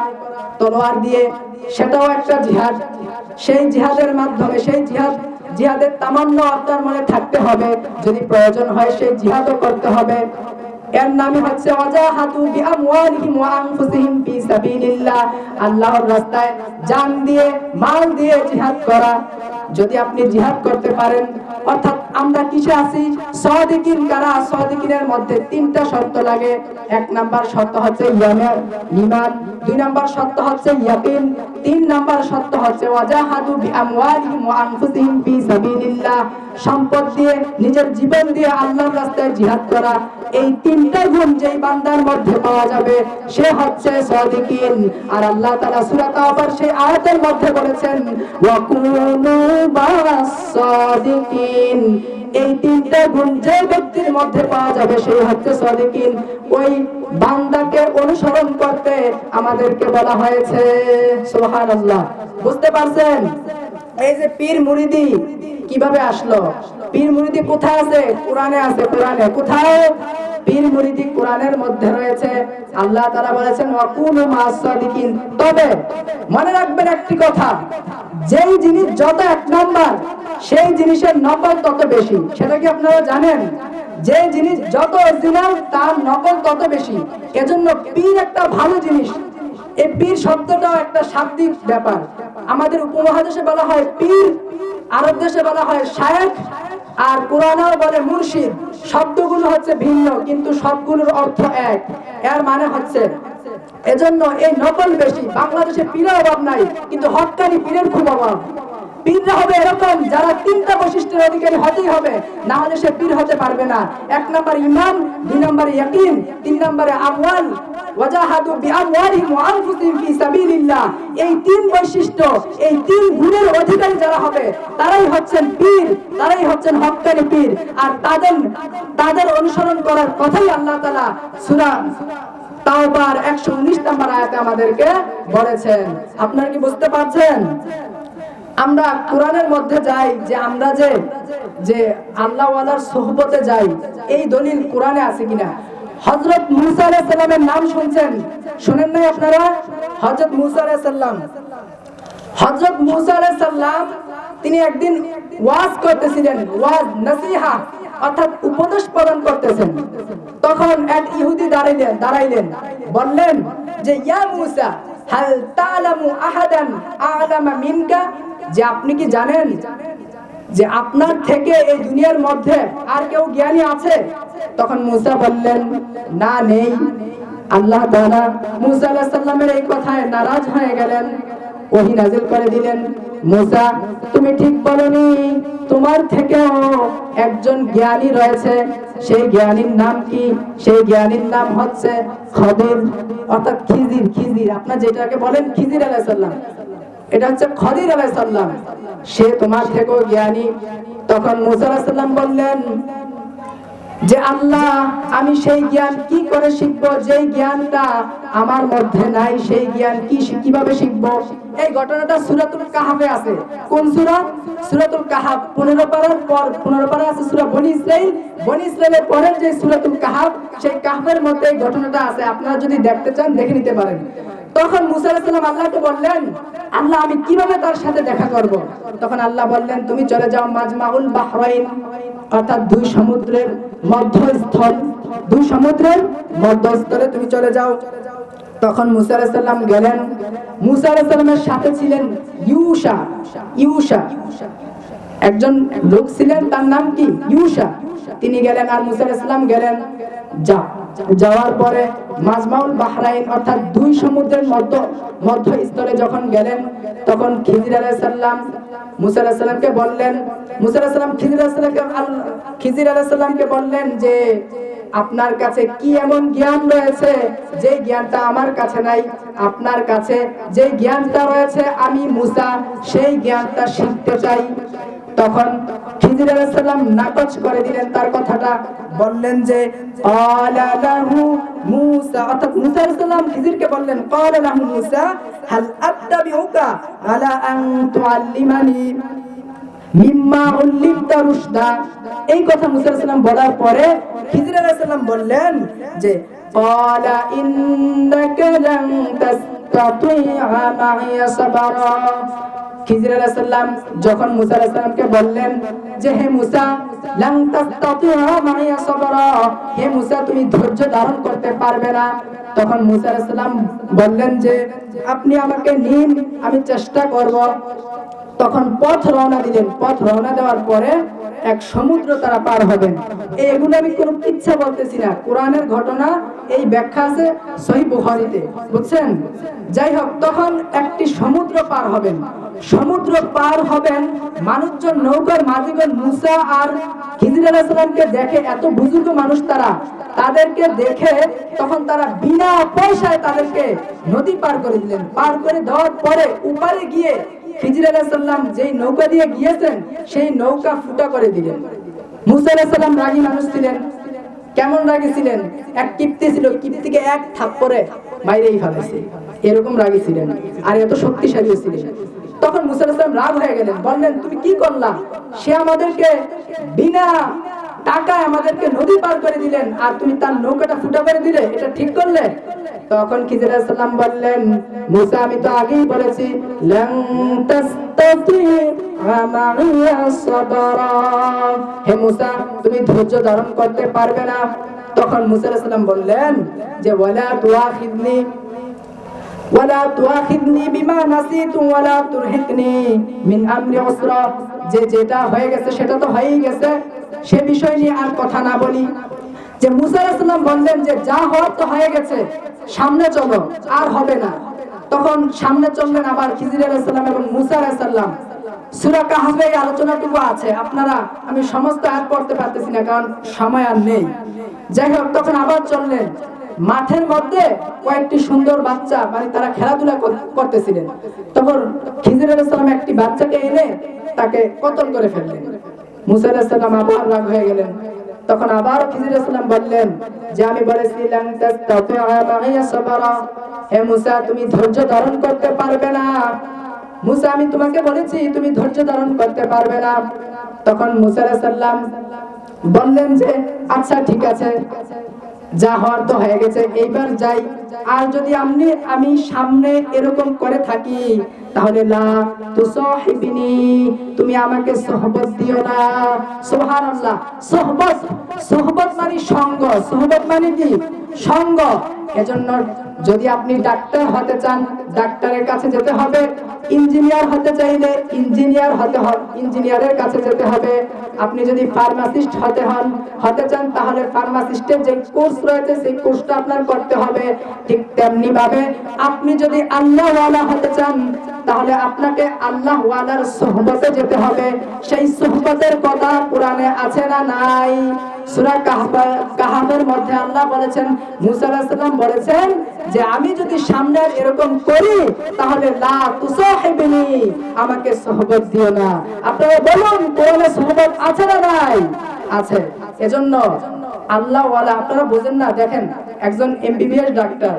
তলোয়ার দিয়ে। সেটাও একটা জিহাদ। সেই জিহাদের মাধ্যমে, সেই জিহাদের তামান্না আপনার মনে থাকতে হবে, যদি প্রয়োজন হয় সেই জিহাদও করতে হবে। এর নামই হচ্ছে ওয়াজাহাদু বিআমওয়ালিহিম ওয়া আনফুসিহিম ফি সাবিলিল্লাহ, আল্লাহর রাস্তায় জান দিয়ে মাল দিয়ে জিহাদ করা। যদি আপনি জিহাদ করতে পারেন, অর্থাৎ আমরা কিসে আছি? সাদিকিন কারা? সাদিকিনের মধ্যে তিনটা শর্ত লাগে। এক নাম্বার শর্ত হচ্ছে ঈমান, দুই নাম্বার শর্ত হচ্ছে ইয়াকিন, তিন নাম্বার শর্ত হচ্ছে ওয়াজাহাদু বিআমওয়ালিহিম ওয়া আনফুসিহিম ফি সাবিলিল্লাহ, সম্পদ দিয়ে নিজের জীবন দিয়ে আল্লাহর রাস্তায় জিহাদ করা। এই তিনটা গুণ যেই বান্দার মধ্যে পাওয়া যাবে, সে হচ্ছে সাদিকিন। আর আল্লাহ তাআলা সূরা তাওবার সেই আয়াতের মধ্যে বলেছেন ওয়া কুনু মাস সাদিকিন। এই তিনটা গুণ যে ব্যক্তির মধ্যে পাওয়া যাবে, সেই হচ্ছে সাদিকিন। ওই বান্দাকে অনুসরণ করতে আমাদেরকে বলা হয়েছে। সুবহানাল্লাহ। বুঝতে পারছেন? এই যে পীর মুরিদি কিভাবে আসলো? পীর মুরিদি কোথায় আছে? কোরআনে আছে। কোরআনে কোথায়? পীর মুরিদি কোরআনের মধ্যে রয়েছে। আল্লাহ তাআলা বলেছেন ওয়া কুনু মাস সাদিকিন। তবে মনে রাখবেন একটি কথা, যেই জিনিস যত এক নাম্বার, সেই জিনিসের নকল তত বেশি। সেটা কি আপনারা জানেন? যে জিনিস যত অরিজিনাল, তার নকল তত বেশি। এজন্য পীর একটা ভালো জিনিস। এই পীর শব্দটাও একটা শাব্দিক ব্যাপার। আমাদের উপমহাদেশে বলা হয় পীর, আরব দেশে বলা হয় শায়েখ, আর কোরআনেও বলে মুর্শিদ। শব্দগুলো হচ্ছে ভিন্ন, কিন্তু সবগুলোর অর্থ এক। এর মানে হচ্ছে, এজন্য এই নকল বেশি। বাংলাদেশে পীরের অভাব নাই, কিন্তু হক্কানি পীরের খুব অভাব। পীররা হবে এরকম যারা তিনটা বৈশিষ্ট্যের অধিকারী হতেই হবে, না হলে সে পীর হতে পারবে না। এক নাম্বার ঈমান, দুই নাম্বারে ইয়াকিন, তিন নাম্বারে আমওয়াল, ওয়াজাহাদু বিআমওয়ালিহিম ওয়া আনফুসিহিম ফি সাবিলিল্লাহ। এই তিন বৈশিষ্ট্য, এই তিন গুণের অধিকারী যারা হবে, তারাই হচ্ছেন পীর, তারাই হচ্ছেন হক্কানি পীর। আর তাদের অনুসরণ করার কথাই আল্লাহ তাআলা সূরা তাওবার 119 নম্বর আয়াতে আমাদেরকে বলেছেন। আপনারা কি বুঝতে পারছেন? আমরা কোরআনের মধ্যে যাই যে আমরা যে আল্লাহ ওয়ালার সোহবতে যাই, এই দলিল কোরআনে আছে কিনা? হযরত মূসা আলাইহিস সালামের নাম শুনছেন, শুনেন নাই আপনারা? হযরত মূসা আলাইহিস সালাম, হযরত মূসা আলাইহিস সালাম তিনি একদিন ওয়াজ করতেছিলেন, ওয়াজ নসিহা অর্থাৎ উপদেশ প্রদান করতেছেন। তখন এক ইহুদি দাঁড়াইলেন, বললেন যে ইয়া মূসা হাল তা'লামু আহাদান আ'লামা মিনকা, যে আপনি কি জানেন যে আপনার থেকে এই দুনিয়ার মধ্যে আর কেউ জ্ঞানী আছে? তখন মূসা বললেন না, নেই। আল্লাহ তাআলা মূসা আলাইহিস সালামের এই কথায় নারাজ হয়ে গেলেন, ওহী নাযিল করে দিলেন, মূসা তুমি ঠিক বলনি, তোমার থেকেও একজন জ্ঞানী রয়েছে। সেই জ্ঞানীর নাম কি? সেই জ্ঞানীর নাম হচ্ছে খদির, অর্থাৎ খিজির। আপনারা যেটাকে বলেন খিজির আলাইহিস সালাম, এটা হচ্ছে খদির আলাইহিস সালাম, সে তোমার থেকেও জ্ঞানী। তখন মূসা আলাইহিস সালাম বললেন যে আল্লাহ, আমি সেই জ্ঞান কি করে শিখবো যেই জ্ঞানটা আমার মধ্যে নাই? সেই জ্ঞান কিভাবে শিখবো? এই ঘটনাটা সূরাতুল কাহাফে আছে। কোন সূরা? সূরাতুল কাহাফ। 15 পারার পর 15 পারা আছে সূরা বনী ইসরাইল। বনী ইসরাইলের পরের যে সূরাতুল কাহাফ, সেই কাহাফের মধ্যে এই ঘটনাটা আছে। আপনারা যদি দেখতে চান দেখে নিতে পারেন। তখন মূসা আলাইহিস সালাম আল্লাহকে বললেন, আল্লাহ আমি কিভাবে তার সাথে দেখা করব? তখন আল্লাহ বললেন তুমি চলে যাও মাজমাউল বাহরাইন, অর্থাৎ দুই সমুদ্রের মধ্যস্থল, দুই সমুদ্রের মধ্যস্থলে তুমি চলে যাও। তখন মূসা আলাইহিস সালাম গেলেন। মূসা আলাইহিস সালামের সাথে ছিলেন ইউশা, একজন লোক ছিলেন, তার নাম কি? ইউশা। তিনি গেলেন আর মূসা আলাইহিস সালাম গেলেন। যাওয়ার পরে মাজমাউল বাহরাইন অর্থাৎ দুই সমুদ্রের মধ্যস্থলে যখন গেলেন, তখন খিজির আলাইহিস সালাম মূসা আলাইহিস সালামকে বললেন, মূসা আলাইহিস সালাম খিজির আলাইহিস সালামকে বললেন যে আপনার কাছে কি এমন জ্ঞান রয়েছে যে জ্ঞানটা আমার কাছে নাই? আপনার কাছে যে জ্ঞানটা রয়েছে আমি মূসা সেই জ্ঞানটা শিখতে চাই। তখন খিজির আলাইহিস সালাম নাকচ করে দিলেন তার কথাটা, বললেন যে ক্বালা লাহু মূসা, অর্থাৎ মূসা আলাইহিস সালাম খিজিরকে বললেন ক্বালা লাহু মূসা হাল আত্তাবিউকা আলা আন তুআল্লিমানি মিম্মা উল্লিমতা রুশদা। এই কথা মূসা আলাইহিস সালাম বলার পরে খিজির আলাইহিস সালাম বললেন যে ক্বালা ইন্নাকা লান তাসতাতিআ মা'ইয়া সাবরা। খিজির আলাইহিস সালাম যখন মূসা আলাইহিস সালামকে বললেন যে হে মূসা লান তাসতাতিআ মা'ইয়া সাবরা, হে মূসা তুমি ধৈর্য ধারণ করতে পারবে না। তখন মূসা আলাইহিস সালাম বললেন যে আপনি আমাকে নিন, আমি চেষ্টা করব। তখন পথ রওনা দিলেন। পথ রওনা দেওয়ার পরে এক সমুদ্র তারা পার হবেন। এগুলো আমি কোনো ইচ্ছা বলতেছি না, কোরআনের ঘটনা, এই ব্যাখ্যা আছে সহিহ বুখারীতে, বুঝছেন? যাই হোক, তখন একটি সমুদ্র পার হবেন। সমুদ্র পার হবেন, মানুষজন নৌকার মাঝিগণ মূসা আর খিজির আলাইহিস সালামকে দেখে, এত বুজুর্গ মানুষ তাদেরকে দেখে তখন তারা বিনা পয়সায় তাদেরকে নদী পার করে দিলেন। পার করে দেওয়ার পরে উপারে গিয়ে খিজির আলাইহিস সালাম যেই নৌকা দিয়ে গিয়েছেন সেই নৌকা ফুটা করে দিলেন। মূসা আলাইহিস সালাম রাগী মানুষ ছিলেন। কেমন রাগী ছিলেন? এক কিপ্তি ছিল, কিপ্তিকে এক থাপ্পড়ে বাইরেই ফেলেছে, এরকম রাগী ছিলেন, আর এত শক্তিশালী ছিলেন। তখন মূসা আলাইহিস সালাম রাগ হয়ে গেলেন, বললেন তুমি কি করলা? সে আমাদেরকে বিনা টাকায় আমাদেরকে নদী পার করে দিলেন, আর তুমি তার নৌকাটা ফুটা করে দিলে, এটা ঠিক করলে? তখন খিজির আলাইহিস সালাম বললেন মূসা আমি তো আগেই বলেছি লান তাসতাতিআ মা'ইয়া সাবরা, হে মূসা তুমি ধৈর্য ধারণ করতে পারবে না। তখন মূসা আলাইহিস সালাম বললেন যে ওয়ালা তুআখিযনি বিমা নাসিতু ওয়ালা তুরহিকনি মিন আমরি উসরা, যে যেটা হয়ে গেছে সেটা তো হয়েই গেছে, সে বিষয় নিয়ে আর কথা না বলি। যে মূসা আলাইহিস সালাম বললেন যে যা হওয়ার তো হয়ে গেছে, সামনে চলো, আর হবে না। তখন সামনে চললেন আবার খিজির আলাইহিস সালাম এবং মূসা আলাইহিস সালাম। সূরা কাহফে এই আলোচনাটুকু আছে, আপনারা, আমি সমস্ত আয়াত পড়তে পারতেছি না কারণ সময় আর নেই। যাই হোক, তখন আবার চললেন। মাঠের মধ্যে কয়েকটি সুন্দর বাচ্চা, মানে তারা খেলাধুলা করতেছিলেন। তখন খিজির আলাইহিস সালাম একটি বাচ্চাকে এনে তাকে কতল করে ফেললেন। মূসা আলাইহিস সালাম আবার রাগ হয়ে গেলেন। তখন আবার খিজির আলাইহিস সালাম বললেন যে আমি বলেছিলাম তাসতাতিআ মা'ইয়া সাবরা, হে মূসা তুমি ধৈর্য ধারণ করতে পারবে না। মুসা আমি তোমাকে বলেছি তুমি ধৈর্য ধারণ করতে পারবে না। তখন মুসা আলাইহিস সালাম বললেন যে আচ্ছা ঠিক আছে, যা হওয়ার তো হয়ে গেছে, এইবার যাই। আর যদি আমি সামনে এরকম করে থাকি তাহলে লা তুসাহিবিনি, তুমি আমাকে সোহবত দিও না। সুবহানাল্লাহ। সোহবত, সোহবত মানে সঙ্গ, সোহবত মানে কি? সঙ্গ। এজন্য যদি আপনি ডাক্তার হতে চান ডাক্তারের কাছে যেতে হবে, ইঞ্জিনিয়ার হতে চাইলে ইঞ্জিনিয়ারের কাছে যেতে হবে। আপনি যদি ফার্মাসিস্ট হতে চান তাহলে ফার্মাসিস্টের যে কোর্স রয়েছে সেই কোর্সটা আপনার করতে হবে। ঠিক তেমনি ভাবে আপনি যদি আল্লাহ ওয়ালা হতে চান তাহলে আপনাকে আল্লাহ ওয়ালার সোহবতে যেতে হবে। সেই সোহবতের কথা কোরআনে আছে না নাই? সূরা কাহফের মধ্যে আল্লাহ বলেছেন, মুসা আলাইহিস সালাম বলেছেন যে আমি যদি সামনে এরকম করি তাহলে লা তুসাহিবিনি, আমাকে সোহবত দিও না। আপনারা বলুন কোরআনে সোহবত আছে না নাই? আছে। এজন্য আল্লাহ ওয়ালা, আপনারা বোঝেন না, দেখেন একজন এমবিবিএস ডাক্তার,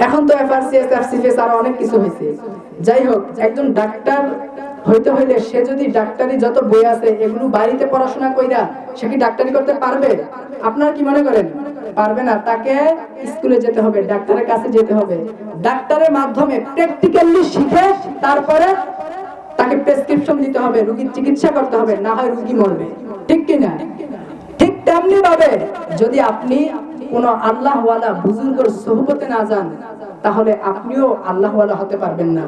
এখন তো এফআরসিএস এফসিএস আর অনেক কিছু হয়েছে, যাই হোক একজন ডাক্তার হইতে হইলে সে যদি ডাক্তারি যত বই আছে এগুলো বাড়িতে পড়াশোনা কইরা সে কি ডাক্তারি করতে পারবে? আপনারা কি মনে করেন? পারবে না। তাকে স্কুলে যেতে হবে, ডাক্তারের কাছে যেতে হবে, ডাক্তারের মাধ্যমে প্র্যাকটিক্যালি শিখে তারপরে তাকে প্রেসক্রিপশন দিতে হবে, রোগীর চিকিৎসা করতে হবে, না হয় রোগী মরবে। ঠিক কি না? ঠিক তেমনি ভাবে যদি আপনি কোন আল্লাহ ওয়ালা বুজুর্গের সোহবতে না যান তাহলে আপনিও আল্লাহ ওয়ালা হতে পারবেন না।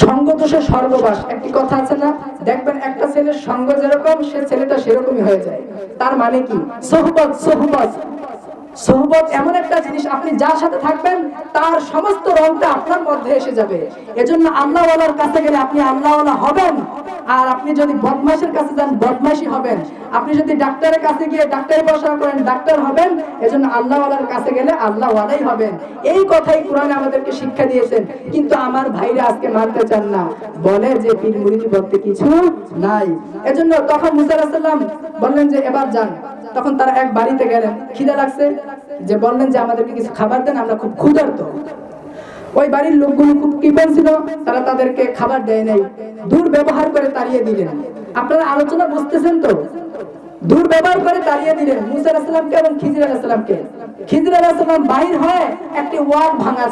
সঙ্গ দোষে স্বর্গবাস, একটি কথা আছে না? দেখবেন একটা ছেলের সঙ্গ যেরকম সে ছেলেটা সেরকমই হয়ে যায়। তার মানে কি? সোহবত। সোহবত সোহবত এমন একটা জিনিস, আপনি যার সাথে থাকবেন তার সমস্ত রংটা আপনার মধ্যে এসে যাবে। এজন্য আল্লাহ ওয়ালার কাছে গেলে আপনি আল্লাহ ওয়ালা হবেন, আর আপনি যদি বদমাশের কাছে যান বদমাশি হবেন। আপনি যদি ডাক্তারের কাছে গিয়ে ডাক্তারি পড়াশোনা করেন ডাক্তার হবেন। এজন্য আল্লাহ ওয়ালার কাছে গেলে আল্লাহ ওয়ালাই হবেন। এই কথাই কোরআনে আমাদেরকে শিক্ষা দিয়েছেন। কিন্তু আমার ভাইরা আজকে মানতে চান না, বলে যে পীর মুরিদি বলতে কিছু নাই। এজন্য তখন মুসা আলাইহিস সালাম বললেন যে এবার যান। তখন তারা এক বাড়িতে গেলেন, খিদা লাগছে, যে বললেন যে আমাদেরকে কিছু খাবার দেন, আমরা খুব ক্ষুধার্ত। ওই বাড়ির লোকগুলো খুব কৃপণ ছিল, তারা তাদেরকে খাবার দেয় নাই, দুর্ব্যবহার করে তাড়িয়ে দিলেন। আপনারা আলোচনা বুঝতেছেন তো? দুর্ব্যবহার করে তাড়িয়ে দিলেন মুসা আলাইহিস সালামকে এবং খিজির আলাইহিস সালামকে। খিজির আলাইহিস সালাম বাহির হয়ে একটি ওয়াল ভাঙা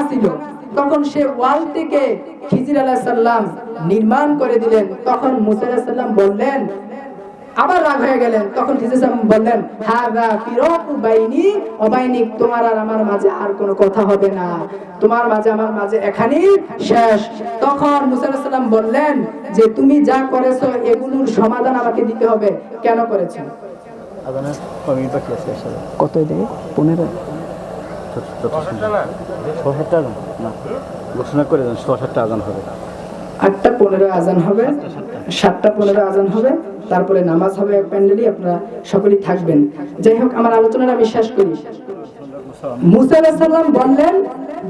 ছিল, তখন সে ওয়াল থেকে খিজির আলাইহিস সালাম নির্মাণ করে দিলেন। তখন মুসা আলাইহিস সালাম বললেন, আবার রাগ হয়ে গেলেন, তখন খিজির সালাম বললেন, হাযা ফিরাকু বাইনি ওয়া বাইনিক, তোমার আর আমার মাঝে আর কোনো কথা হবে না, তোমার মাঝে আমার মাঝে এখানেই শেষ। তখন মুসা আলাইহিস সালাম বললেন যে তুমি যা করেছো এগুলোর সমাধান আমাকে দিতে হবে। কেন করেছেন? আজানের কমিটি বাকি আছে আসলে কত দিকে 15 6-7টা না ঘোষণা করে দেন 6-7টা আজান হবে, 8:15 আজান হবে, 7:15 আজান হবে, তারপরে নামাজ হবে প্যান্ডেলি, আপনারা সকলেই থাকবেন। যাই হোক আমার আলোচনাটা আমি শেষ করি। মুসা আলাইহিস সালাম বললেন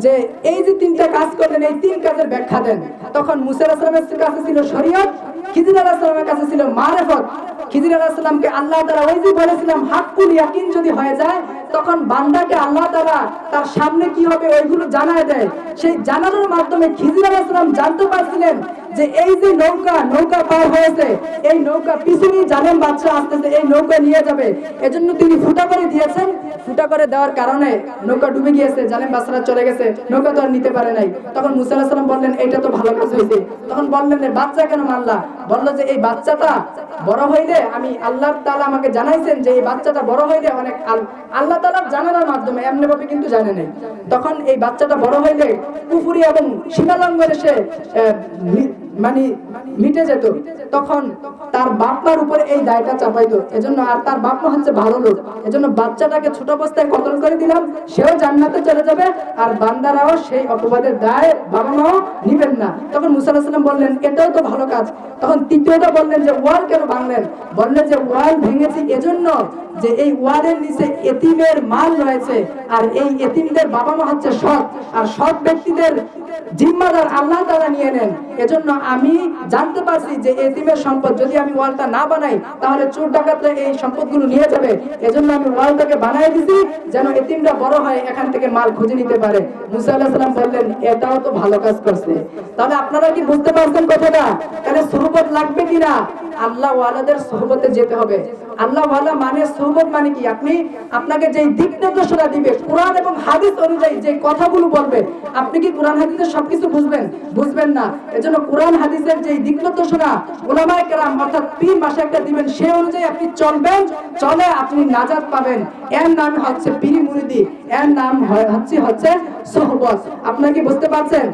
যে এই যে তিনটা কাজ করলেন এই তিন কাজের ব্যাখ্যা দেন। তখন মুসা আলাইহিস সালামের কাছে ছিল শরীয়ত, খিজির আলাইহিস সালামের কাছে ছিল মারিফত। খিজির আলাইহিস সালামকে আল্লাহ তাআলা ওই যে বলেছিলাম হাক্কুল ইয়াকিন যদি হয়ে যায় তখন বান্দাকে আল্লাহ তাআলা তার সামনে কি হবে ওইগুলো জানায় দেয়। সেই জানানোর মাধ্যমে খিজির আলাইহিস সালাম জানতে পারছিলেন যে এই যে নৌকা পার হয়েছে, এই নৌকা পিছনে জালেম বাদশা আসতেছে, এই নৌকা নিয়ে যাবে। এজন্য তিনি ফুটা করে দিয়েছেন। ফুটা করে দেওয়ার কারণে নৌকা ডুবে গিয়েছে, জালেম বাদশারা চলে গেছে, নৌকা তো আর নিতে পারে নাই। তখন মুসা আলাইহিস সালাম বললেন এটা তো ভালো কাজ হয়েছে। তখন বললেন বাচ্চা কেন মারলা? বলল যে এই বাচ্চাটা বড় হইলে আমি আল্লাহ তাআলা আমাকে জানাইছেন যে এই বাচ্চাটা বড় হইলে অনেক আল্লাহ তাআলার জানানোর মাধ্যমে, এমনি ভাবে কিন্তু জানে নাই। তখন এই বাচ্চাটা বড় হইলে কুফরি এবং সীমালঙ্ঘনে সে মানে মিটে যেত। তখন তার বাপমার উপরে এই দায়টা চাপাইতো। এজন্য আর তার বাপমা হচ্ছে ভালো লোক, এজন্য বাচ্চাটাকে ছোট অবস্থায় কতল করে দিলাম, সেও জান্নাতে চলে যাবে আর বান্দারাও সেই অপবাদের দায় বাবা মাও নিবেন না। তখন মুসা আলাইহিস সালাম বললেন এটাও তো ভালো কাজ। তখন তৃতীয়টা বললেন যে ওয়াল কেন ভাঙলেন? বললেন যে ওয়াল ভেঙেছি এজন্য যে এই ওয়ালের নিচে এতিমের মাল রয়েছে, আর এই এতিমদের বাবা মা হচ্ছে সৎ, আর সৎ ব্যক্তিদের জিম্মাদার আল্লাহ তাআলা নিয়ে নেন। এজন্য আমি জানতে পারছি যে এতিম এতিমের সম্পদ, যদি আমি ওয়ালটা না বানাই তাহলে চোর ডাকাতরা এই সম্পদগুলো নিয়ে যাবে, এজন্য আমি ওয়ালটাকে বানাই দিছি যেন এতিমরা বড় হয় এখান থেকে মাল খুঁজে নিতে পারে। মুসা আলাইহিস সালাম বললেন এটাও তো ভালো কাজ করছে। তাহলে আপনারা কি বুঝতে পারছেন কথাটা? তাহলে সুহবত লাগবে কিনা? আল্লাহ ওয়ালাদের সুহবতে যেতে হবে। আল্লাহ ওয়ালা মানে সুহবত মানে কি? আপনাকে যেই দিক নির্দেশনা দিবে কোরআন এবং হাদিস অনুযায়ী যে কথাগুলো বলবে, আপনি কি কোরআন হাদিসের সবকিছু বুঝবেন না। এজন্য কোরআন হাদিসের যেই দিক নির্দেশনা উলামায়ে কেরাম অর্থাৎ পীর মাসে একটা দিবেন, সেই অনুযায়ী আপনি চলবেন, চলে আপনি নাজাত পাবেন। এর নাম হচ্ছে পীরি মুরিদি, এর নাম হচ্ছে সুহবত। আপনারা কি বুঝতে পারছেন?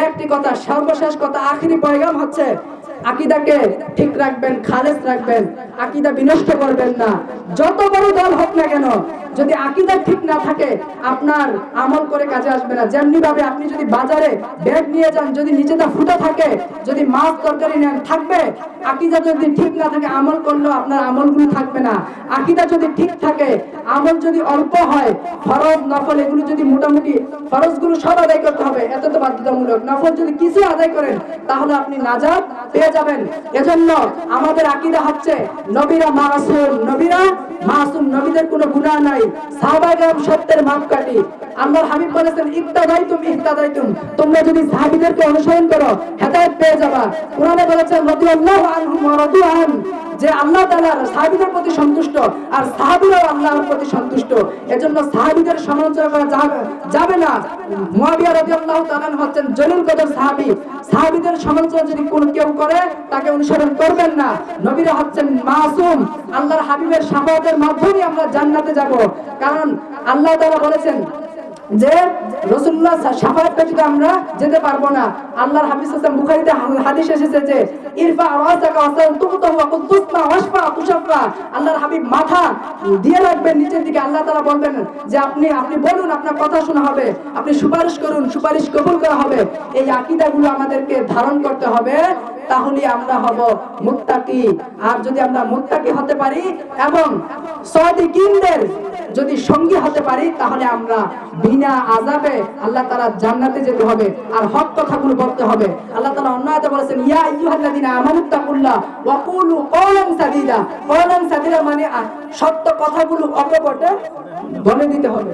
একটি কথা, সর্বশেষ কথা, আখেরি পয়গাম হচ্ছে আকীদাকে ঠিক রাখবেন, খালেস রাখবেন, আকীদা বিনষ্ট করবেন না। যত বড় দল হোক না কেন, যদি আকীদা ঠিক না থাকে আপনার আমল করে কাজে আসবে না। যেমনি ভাবে আপনি যদি বাজারে ব্যাগ নিয়ে যান, যদি নিচেটা ফুটা থাকে, যদি মাছ তরকারি নেন থাকবে, আকীদা যদি ঠিক না থাকে আমল করলেও আপনার আমলগুলো থাকবে না। আকীদা যদি ঠিক থাকে, আমল যদি অল্প হয়, ফরজ নফল এগুলো যদি মোটামুটি, ফরজগুলো সব আদায় করতে হবে, এত তো বাধ্যতামূলক, নফল যদি কিছু আদায় করেন তাহলে আপনি নাজাত পেয়ে যাবেন। এজন্য আমাদের আকীদা হচ্ছে নবীরা মাসুম, নবীদের কোনো গুনাহ নাই, সাহাবায়ে কেরাম সত্যের মাপকাঠি। আল্লাহর হাবিব বলেছেন ইহতাদাইতুম, তোমরা যদি সাহাবীদেরকে অনুসরণ করো হেদায়েত পেয়ে যাবা। কোরআনে বলেছেন রাদিয়াল্লাহু আনহুম ওয়া রাদু আন, যে আল্লাহ তাআলা সাহাবীদের প্রতি সন্তুষ্ট আর সাহাবীরাও আল্লাহর প্রতি সন্তুষ্ট। এজন্য সাহাবীদের সমালোচনা করা যাবে না। মুয়াবিয়া রাদিয়াল্লাহু তাআলা হচ্ছেন জলিল কদর সাহাবী, সাহাবীদের সমালোচনা যদি কেউ করে তাকে অনুসরণ করবেন না। নবীরা হচ্ছেন মাসুম, আল্লাহর হাবিবের শাফাআতের মাধ্যমে আমরা জান্নাতে যাব। কারণ আল্লাহ তাআলা বলেছেন যে রাসূলুল্লাহ শাফাআত ব্যতীত আমরা যেতে পারবো না। আল্লাহর হাবিব সাল্লাল্লাহু আলাইহি ওয়াসাল্লাম বুখারীতে হাদিস এসেছে যে ইরফা রাসাকা ওয়াসাল তুকতাহু ওয়া কুতুসনা ওয়াশফা তুশাফা, আল্লাহর হাবিব মাথা দিয়ে রাখবেন নিচের দিকে, আল্লাহ তাআলা বলবেন যে আপনি বলুন, আপনার কথা শোনা হবে, আপনি সুপারিশ করুন, সুপারিশ কবুল করা হবে। এই আকীদাগুলো আমাদেরকে ধারণ করতে হবে, তাহলে আমরা হব মুত্তাকি। আর যদি আমরা মুত্তাকি হতে পারি এবং সাদিকিনদের যদি সঙ্গী হতে পারি, তাহলে আমরা বিনা আযাবে আল্লাহ তাআলা জান্নাতে যেতে হবে আর হক কথাগুলো বলতে হবে। আল্লাহ তাআলা অন্য আয়াতে বলেছেন ইয়া আইয়ুহাল্লাযীনা আমানুত্তাকুল্লাহ ওয়া কুলু কওলান সাদীদা। কওলান সাদীদা মানে সত্য কথাগুলো অকপটে বলে দিতে হবে।